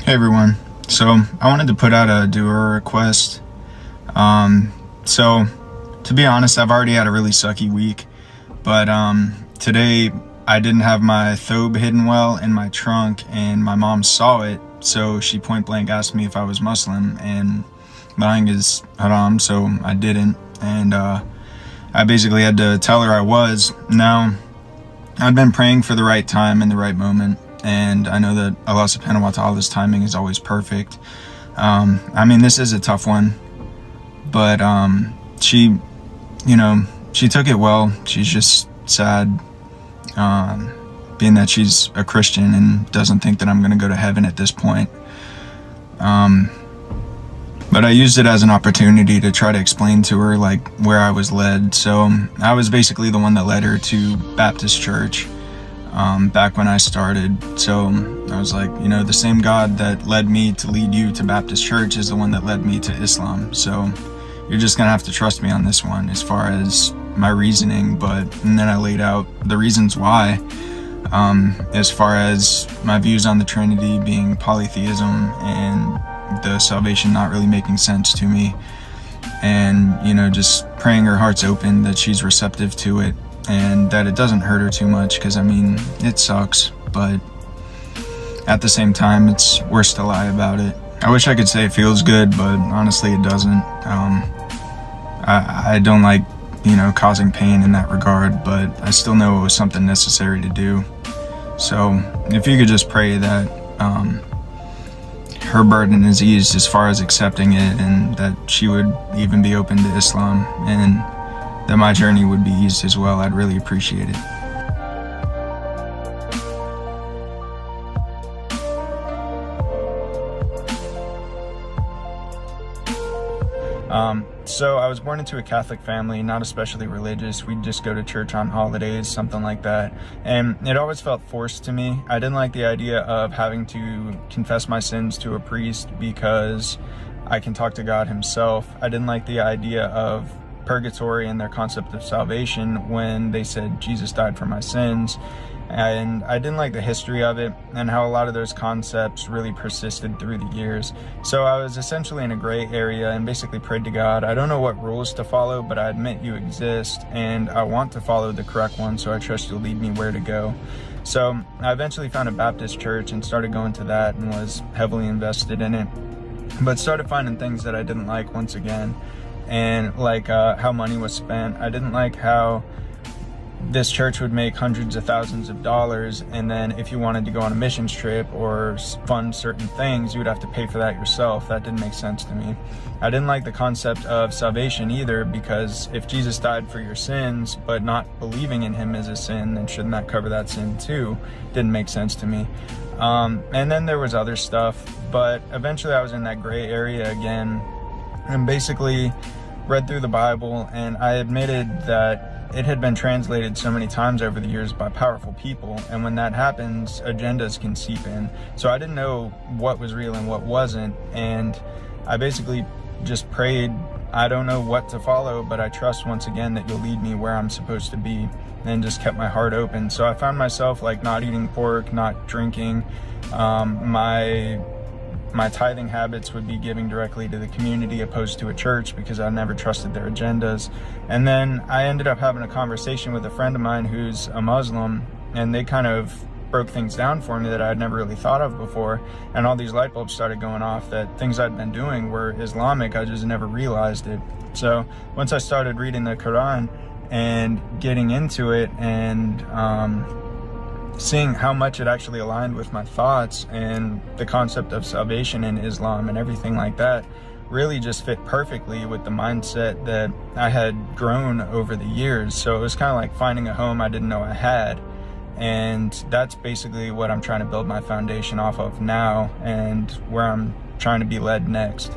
Hey everyone. So I wanted to put out a doer request. So to be honest, I've already had a really sucky week, but today I didn't have my thobe hidden well in my trunk, and my mom saw it, so she point blank asked me if I was Muslim, and lying is haram, so I didn't, and I basically had to tell her I was. Now, I've been praying for the right time and the right moment, and I know that Allah subhanahu wa ta'ala's timing is always perfect. I mean, this is a tough one, but she took it well. She's just sad, being that she's a Christian and doesn't think that I'm going to go to heaven at this point. But I used it as an opportunity to try to explain to her like where I was led. So I was basically the one that led her to Baptist church back when I started. So I was like, the same God that led me to lead you to Baptist church is the one that led me to Islam. So you're just gonna have to trust me on this one as far as my reasoning. And then I laid out the reasons why, as far as my views on the Trinity being polytheism and the salvation not really making sense to me, and just praying her heart's open, that she's receptive to it, and that it doesn't hurt her too much, because I mean, it sucks, but at the same time it's worse to lie about it. I wish I could say it feels good, but honestly it doesn't. I don't like causing pain in that regard, but I still know it was something necessary to do. So if you could just pray that her burden is eased as far as accepting it, and that she would even be open to Islam, and that my journey would be eased as well, I'd really appreciate it. So I was born into a Catholic family, not especially religious. We'd just go to church on holidays, something like that. And it always felt forced to me. I didn't like the idea of having to confess my sins to a priest because I can talk to God himself. I didn't like the idea of purgatory and their concept of salvation when they said Jesus died for my sins. And I didn't like the history of it and how a lot of those concepts really persisted through the years. So I was essentially in a gray area and basically prayed to God, I don't know what rules to follow, but I admit you exist and I want to follow the correct one, so I trust you'll lead me where to go. So I eventually found a Baptist church and started going to that and was heavily invested in it, but started finding things that I didn't like once again. And like how money was spent. I didn't like how this church would make hundreds of thousands of dollars, and then if you wanted to go on a missions trip or fund certain things, you would have to pay for that yourself. That didn't make sense to me. I didn't like the concept of salvation either, because if Jesus died for your sins, but not believing in him is a sin, then shouldn't that cover that sin too? Didn't make sense to me. And then there was other stuff, but eventually I was in that gray area again, and basically read through the Bible, and I admitted that it had been translated so many times over the years by powerful people, and when that happens, agendas can seep in. So I didn't know what was real and what wasn't, and I basically just prayed, I don't know what to follow, but I trust once again that you'll lead me where I'm supposed to be, and just kept my heart open. So I found myself like not eating pork, not drinking. My tithing habits would be giving directly to the community opposed to a church, because I never trusted their agendas. And then I ended up having a conversation with a friend of mine who's a Muslim, and they kind of broke things down for me that I'd never really thought of before. And all these light bulbs started going off that things I'd been doing were Islamic. I just never realized it. So once I started reading the Quran and getting into it, and seeing how much it actually aligned with my thoughts, and the concept of salvation in Islam and everything like that really just fit perfectly with the mindset that I had grown over the years. So it was kind of like finding a home I didn't know I had, and that's basically what I'm trying to build my foundation off of now, and where I'm trying to be led next.